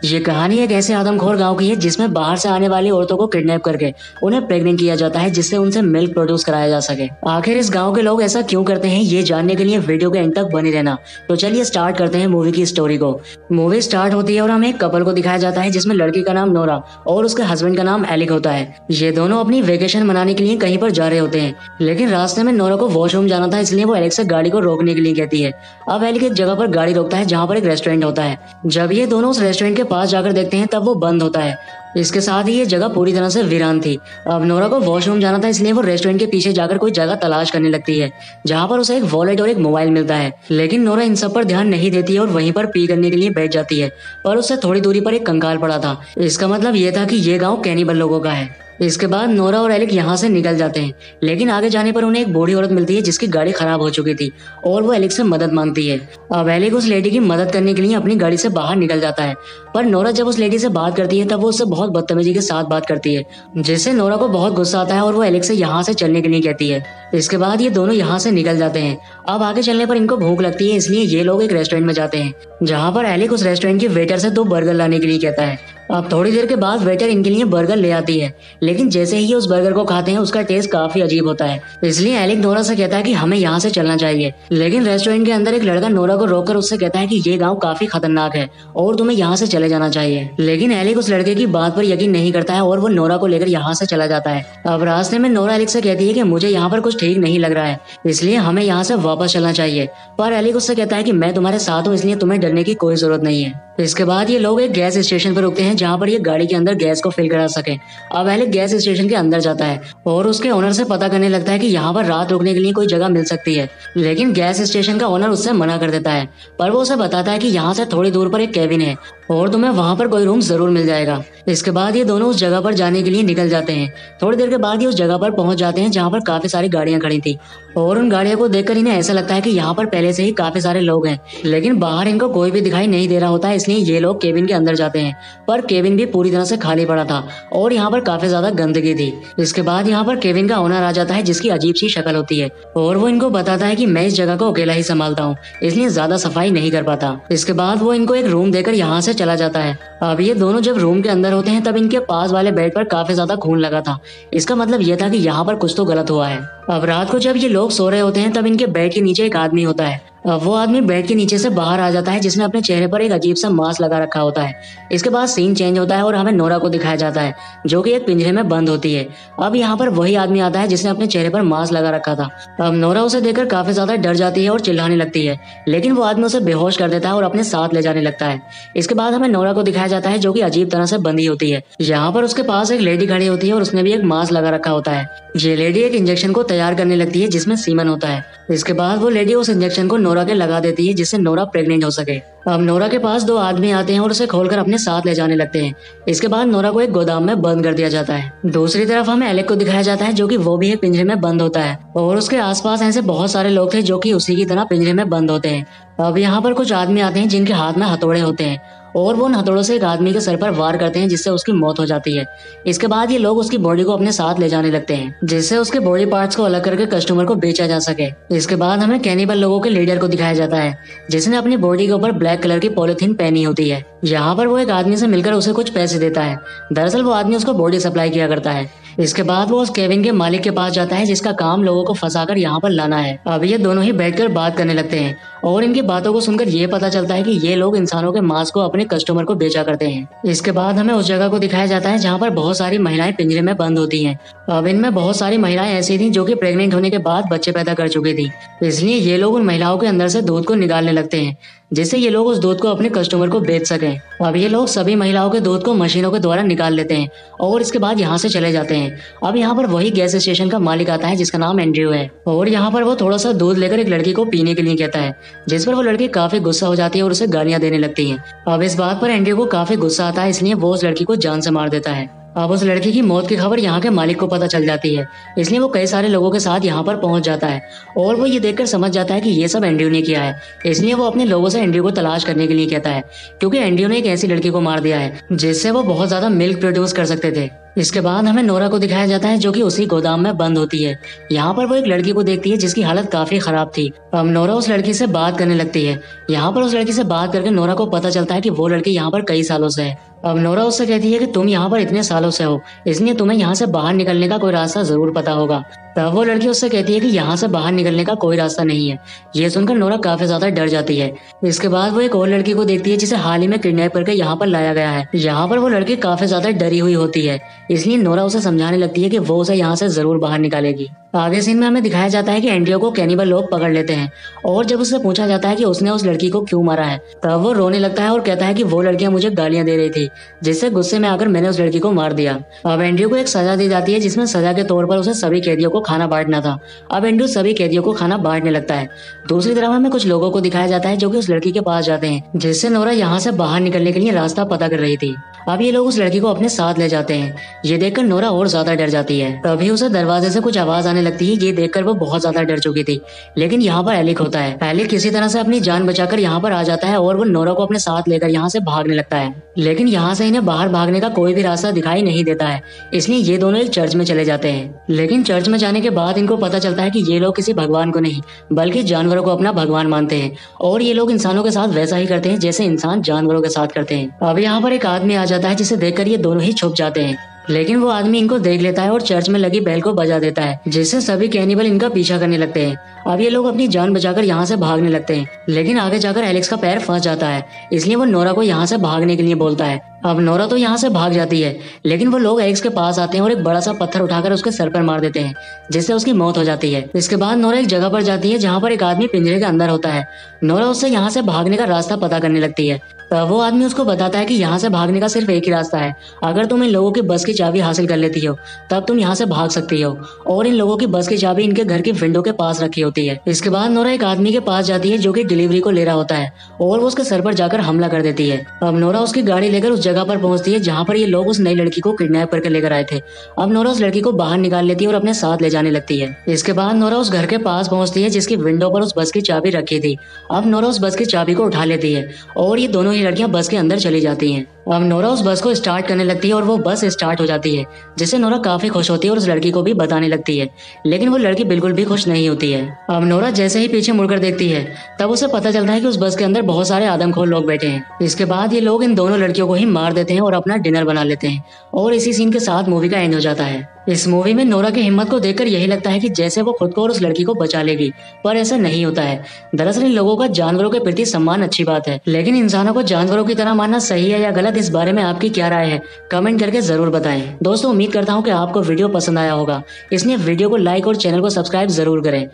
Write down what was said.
ये कहानी एक ऐसे आदमखोर गांव की है जिसमें बाहर से आने वाली औरतों को किडनैप करके उन्हें प्रेग्नेंट किया जाता है, जिससे उनसे मिल्क प्रोड्यूस कराया जा सके। आखिर इस गांव के लोग ऐसा क्यों करते हैं, ये जानने के लिए वीडियो के एंड तक बने रहना। तो चलिए स्टार्ट करते हैं मूवी की स्टोरी को। मूवी स्टार्ट होती है और हमें एक कपल को दिखाया जाता है जिसमें लड़की का नाम नोरा और उसके हस्बैंड का नाम एलिक होता है। ये दोनों अपनी वेकेशन मनाने के लिए कहीं पर जा रहे होते हैं, लेकिन रास्ते में नोरा को वॉशरूम जाना था, इसलिए वो एलिक से गाड़ी को रोकने के लिए कहती है। अब एलिक एक जगह पर गाड़ी रोकता है जहाँ पर एक रेस्टोरेंट होता है। जब ये दोनों उस रेस्टोरेंट के पास जाकर देखते हैं तब वो बंद होता है। इसके साथ ही ये जगह पूरी तरह से वीरान थी। अब नोरा को वॉशरूम जाना था, इसलिए वो रेस्टोरेंट के पीछे जाकर कोई जगह तलाश करने लगती है जहाँ पर उसे एक वॉलेट और एक मोबाइल मिलता है। लेकिन नोरा इन सब पर ध्यान नहीं देती है और वहीं पर पी करने के लिए बैठ जाती है, पर उससे थोड़ी दूरी पर एक कंकाल पड़ा था। इसका मतलब ये था कि ये गाँव कैनिबल लोगों का है। इसके बाद नोरा और एलिक यहाँ से निकल जाते हैं, लेकिन आगे जाने पर उन्हें एक बूढ़ी औरत मिलती है जिसकी गाड़ी खराब हो चुकी थी और वो एलिक से मदद मांगती है। अब एलिक उस लेडी की मदद करने के लिए अपनी गाड़ी से बाहर निकल जाता है, पर नोरा जब उस लेडी से बात करती है तब वो उससे बहुत बदतमीजी के साथ बात करती है, जिससे नोरा को बहुत गुस्सा आता है और वो एलिक से यहाँ से चलने के लिए कहती है। इसके बाद ये दोनों यहाँ से निकल जाते हैं। अब आगे चलने पर इनको भूख लगती है, इसलिए ये लोग एक रेस्टोरेंट में जाते हैं जहाँ पर एलिक उस रेस्टोरेंट के वेटर से 2 बर्गर लाने के लिए कहता है। अब थोड़ी देर के बाद वेटर इनके लिए बर्गर ले आती है, लेकिन जैसे ही ये उस बर्गर को खाते हैं उसका टेस्ट काफी अजीब होता है। इसलिए एलिक नोरा से कहता है कि हमें यहाँ से चलना चाहिए, लेकिन रेस्टोरेंट के अंदर एक लड़का नोरा को रोककर उससे कहता है कि ये गांव काफी खतरनाक है और तुम्हें यहाँ से चले जाना चाहिए। लेकिन एलिक उस लड़के की बात पर यकीन नहीं करता है और वो नोरा को लेकर यहाँ से चला जाता है। अब रास्ते में नोरा एलिक से कहती है कि मुझे यहाँ पर कुछ ठीक नहीं लग रहा है, इसलिए हमें यहाँ से वापस चलना चाहिए। पर एलिक उससे कहता है कि मैं तुम्हारे साथ हूँ, इसलिए तुम्हें डरने की कोई जरूरत नहीं है। इसके बाद ये लोग एक गैस स्टेशन पर रुकते हैं जहाँ पर ये गाड़ी के अंदर गैस को फिल करा सके। अब एलिक गैस स्टेशन के अंदर जाता है और उसके ओनर से पता करने लगता है कि यहाँ पर रात रुकने के लिए कोई जगह मिल सकती है, लेकिन गैस स्टेशन का ओनर उससे मना कर देता है। पर वो उसे बताता है कि यहाँ से थोड़ी दूर पर एक केबिन है और तुम्हें वहाँ पर कोई रूम जरूर मिल जाएगा। इसके बाद ये दोनों उस जगह पर जाने के लिए निकल जाते हैं। थोड़ी देर के बाद ये उस जगह पर पहुंच जाते हैं जहाँ पर काफी सारी गाड़ियां खड़ी थी और उन गाड़ियों को देखकर इन्हें ऐसा लगता है कि यहाँ पर पहले से ही काफी सारे लोग हैं, लेकिन बाहर इनको कोई भी दिखाई नहीं दे रहा होता है। इसलिए ये लोग केबिन के अंदर जाते हैं, पर केबिन भी पूरी तरह से खाली पड़ा था और यहाँ पर काफी ज्यादा गंदगी थी। इसके बाद यहाँ पर केबिन का ओनर आ जाता है जिसकी अजीब सी शक्ल होती है और वो इनको बताता है कि मैं इस जगह को अकेला ही संभालता हूँ, इसलिए ज्यादा सफाई नहीं कर पाता। इसके बाद वो इनको एक रूम देकर यहाँ से चला जाता है। अब ये दोनों जब रूम के अंदर होते हैं तब इनके पास वाले बेड पर काफी ज्यादा खून लगा था। इसका मतलब ये था कि यहाँ पर कुछ तो गलत हुआ है। अब रात को जब ये लोग सो रहे होते हैं तब इनके बेड के नीचे एक आदमी होता है। अब वो आदमी बेड के नीचे से बाहर आ जाता है जिसने अपने चेहरे पर एक अजीब सा मास्क लगा रखा होता है। इसके बाद सीन चेंज होता है और हमें नोरा को दिखाया जाता है जो कि एक पिंजरे में बंद होती है। अब यहाँ पर वही आदमी आता है जिसने अपने चेहरे पर मास्क लगा रखा था। अब नोरा उसे देखकर काफी ज्यादा डर जाती है और चिल्लाने लगती है, लेकिन वो आदमी उसे बेहोश कर देता है और अपने साथ ले जाने लगता है। इसके बाद हमें नोरा को दिखाया जाता है जो कि अजीब तरह से बंधी होती है। यहाँ पर उसके पास एक लेडी खड़ी होती है और उसने भी एक मास्क लगा रखा होता है। ये लेडी एक इंजेक्शन को तैयार करने लगती है जिसमें सीमन होता है। इसके बाद वो लेडी उस इंजेक्शन को नोरा के लगा देती है जिससे नोरा प्रेग्नेंट हो सके। अब नोरा के पास 2 आदमी आते हैं और उसे खोलकर अपने साथ ले जाने लगते हैं। इसके बाद नोरा को एक गोदाम में बंद कर दिया जाता है। दूसरी तरफ हमें एलेक को दिखाया जाता है जो कि वो भी एक पिंजरे में बंद होता है और उसके आसपास ऐसे बहुत सारे लोग थे जो कि उसी की तरह पिंजरे में बंद होते हैं। अब यहाँ पर कुछ आदमी आते हैं जिनके हाथ में हथौड़े होते हैं और वो उन हथौड़ों से एक आदमी के सर पर वार करते हैं जिससे उसकी मौत हो जाती है। इसके बाद ये लोग उसकी बॉडी को अपने साथ ले जाने लगते हैं जिससे उसके बॉडी पार्ट्स को अलग करके कस्टमर को बेचा जा सके। इसके बाद हमें कैनिबल लोगों के लीडर को दिखाया जाता है जिसने अपनी बॉडी के ऊपर ब्लैक कलर की पॉलिथीन पहनी होती है। यहाँ पर वो एक आदमी से मिलकर उसे कुछ पैसे देता है। दरअसल वो आदमी उसको बॉडी सप्लाई किया करता है। इसके बाद वो उस केबिन के मालिक के पास जाता है जिसका काम लोगों को फंसाकर यहाँ पर लाना है। अब ये दोनों ही बैठकर बात करने लगते हैं और इनकी बातों को सुनकर ये पता चलता है कि ये लोग इंसानों के मांस को अपने कस्टमर को बेचा करते हैं। इसके बाद हमें उस जगह को दिखाया जाता है जहाँ पर बहुत सारी महिलाएं पिंजरे में बंद होती हैं। अब इनमें बहुत सारी महिलाएं ऐसी थी जो कि प्रेग्नेंट होने के बाद बच्चे पैदा कर चुकी थी, इसलिए ये लोग उन महिलाओं के अंदर से दूध को निकालने लगते हैं जिससे ये लोग उस दूध को अपने कस्टमर को बेच सकें। अब ये लोग सभी महिलाओं के दूध को मशीनों के द्वारा निकाल लेते हैं और इसके बाद यहाँ से चले जाते हैं। अब यहाँ पर वही गैस स्टेशन का मालिक आता है जिसका नाम एंड्रयू है और यहाँ पर वो थोड़ा सा दूध लेकर एक लड़की को पीने के लिए कहता है, जिस पर वो लड़की काफी गुस्सा हो जाती है और उसे गालियां देने लगती है। अब इस बात पर एंड्रयू को काफी गुस्सा आता है, इसलिए वो उस लड़की को जान से मार देता है। अब उस लड़की की मौत की खबर यहाँ के मालिक को पता चल जाती है, इसलिए वो कई सारे लोगों के साथ यहाँ पर पहुंच जाता है और वो ये देखकर समझ जाता है कि ये सब एंड्रयू ने किया है। इसलिए वो अपने लोगों से एंड्रयू को तलाश करने के लिए कहता है, क्योंकि एंड्रयू ने एक ऐसी लड़की को मार दिया है जिससे वो बहुत ज्यादा मिल्क प्रोड्यूस कर सकते थे। इसके बाद हमें नोरा को दिखाया जाता है जो कि उसी गोदाम में बंद होती है। यहाँ पर वो एक लड़की को देखती है जिसकी हालत काफी खराब थी। अब नोरा उस लड़की से बात करने लगती है। यहाँ पर उस लड़की से बात करके नोरा को पता चलता है कि वो लड़की यहाँ पर कई सालों से है। अब नोरा उससे कहती है कि तुम यहाँ पर इतने सालों से हो, इसलिए तुम्हें यहाँ से बाहर निकलने का कोई रास्ता जरूर पता होगा। तब वो लड़की उससे कहती है कि यहाँ से बाहर निकलने का कोई रास्ता नहीं है। ये सुनकर नोरा काफी ज्यादा डर जाती है। इसके बाद वो एक और लड़की को देखती है जिसे हाल ही में किडनैप करके यहाँ पर लाया गया है। यहाँ पर वो लड़की काफी ज्यादा डरी हुई होती है, इसलिए नोरा उसे समझाने लगती है कि वो उसे यहाँ से जरूर बाहर निकालेगी। आगे सीन में हमें दिखाया जाता है कि एंड्रियो को कैनिबल लोग पकड़ लेते हैं और जब उससे पूछा जाता है कि उसने उस लड़की को क्यों मारा है, तब वो रोने लगता है और कहता है कि वो लड़कियां मुझे गालियां दे रही थी, जिससे गुस्से में आकर मैंने उस लड़की को मार दिया। अब एंड्रियो को एक सजा दी जाती है जिसमें सजा के तौर पर उसे सभी कैदियों को खाना बांटना था। अब एंड्रियो सभी कैदियों को खाना बांटने लगता है। दूसरी तरफ हमें कुछ लोगों को दिखाया जाता है जो कि उस लड़की के पास जाते हैं जिससे नोरा यहाँ से बाहर निकलने के लिए रास्ता पता कर रही थी। अब ये लोग उस लड़की को अपने साथ ले जाते हैं। ये देखकर नोरा और ज्यादा डर जाती है। तभी उसे दरवाजे से कुछ आवाज आने लगती है। ये देखकर वो बहुत ज्यादा डर चुकी थी, लेकिन यहाँ पर एलिक होता है। एलिक किसी तरह से अपनी जान बचाकर यहाँ पर आ जाता है और वो नोरा को अपने साथ लेकर यहाँ से भागने लगता है। लेकिन यहाँ से इन्हें बाहर भागने का कोई भी रास्ता दिखाई नहीं देता है, इसलिए ये दोनों एक चर्च में चले जाते हैं। लेकिन चर्च में जाने के बाद इनको पता चलता है कि ये लोग किसी भगवान को नहीं बल्कि जानवरों को अपना भगवान मानते हैं और ये लोग इंसानों के साथ वैसा ही करते हैं जैसे इंसान जानवरों के साथ करते हैं। अब यहाँ पर एक आदमी आ जाता है जिसे देखकर ये दोनों ही छुप जाते हैं, लेकिन वो आदमी इनको देख लेता है और चर्च में लगी बेल को बजा देता है, जिससे सभी कैनिबल इनका पीछा करने लगते हैं। अब ये लोग अपनी जान बचाकर यहाँ से भागने लगते हैं, लेकिन आगे जाकर एलेक्स का पैर फंस जाता है, इसलिए वो नोरा को यहाँ से भागने के लिए बोलता है। अब नोरा तो यहाँ से भाग जाती है, लेकिन वो लोग एलेक्स के पास आते हैं और एक बड़ा सा पत्थर उठाकर उसके सर पर मार देते हैं, जिससे उसकी मौत हो जाती है। इसके बाद नोरा एक जगह पर जाती है जहाँ पर एक आदमी पिंजरे के अंदर होता है। नोरा उससे यहाँ से भागने का रास्ता पता करने लगती है। तब वो आदमी उसको बताता है कि यहाँ से भागने का सिर्फ एक ही रास्ता है। अगर तुम इन लोगों की बस की चाबी हासिल कर लेती हो तब तुम यहाँ से भाग सकती हो, और इन लोगों की बस की चाबी इनके घर की विंडो के पास रखी होती है। इसके बाद नोरा एक आदमी के पास जाती है जो कि डिलीवरी को ले रहा होता है और वो उसके सर पर जाकर हमला कर देती है। अब नोरा उसकी गाड़ी लेकर उस जगह पर पहुंचती है जहाँ पर ये लोग उस नई लड़की को किडनैप करके लेकर आए थे। अब नोरा उस लड़की को बाहर निकाल लेती है और अपने साथ ले जाने लगती है। इसके बाद नोरा उस घर के पास पहुंचती है जिसकी विंडो पर उस बस की चाबी रखी थी। अब नोरा उस बस की चाबी को उठा लेती है और ये दोनों ही लड़कियां बस के अंदर चली जाती हैं। अब नोरा उस बस को स्टार्ट करने लगती है और वो बस स्टार्ट हो जाती है, जिससे नोरा काफी खुश होती है और उस लड़की को भी बताने लगती है, लेकिन वो लड़की बिल्कुल भी खुश नहीं होती है। अब नोरा जैसे ही पीछे मुड़कर देखती है तब उसे पता चलता है कि उस बस के अंदर बहुत सारे आदमखोर लोग बैठे हैं। इसके बाद ये लोग इन दोनों लड़कियों को ही मार देते हैं और अपना डिनर बना लेते हैं और इसी सीन के साथ मूवी का एंड हो जाता है। इस मूवी में नोरा की हिम्मत को देखकर यही लगता है कि जैसे वो खुद को और उस लड़की को बचा लेगी, पर ऐसा नहीं होता है। दरअसल इन लोगों का जानवरों के प्रति सम्मान अच्छी बात है, लेकिन इंसानों को जानवरों की तरह मानना सही है या गलत, इस बारे में आपकी क्या राय है कमेंट करके जरूर बताएं। दोस्तों, उम्मीद करता हूँ कि आपको वीडियो पसंद आया होगा, इसलिए वीडियो को लाइक और चैनल को सब्सक्राइब जरूर करें।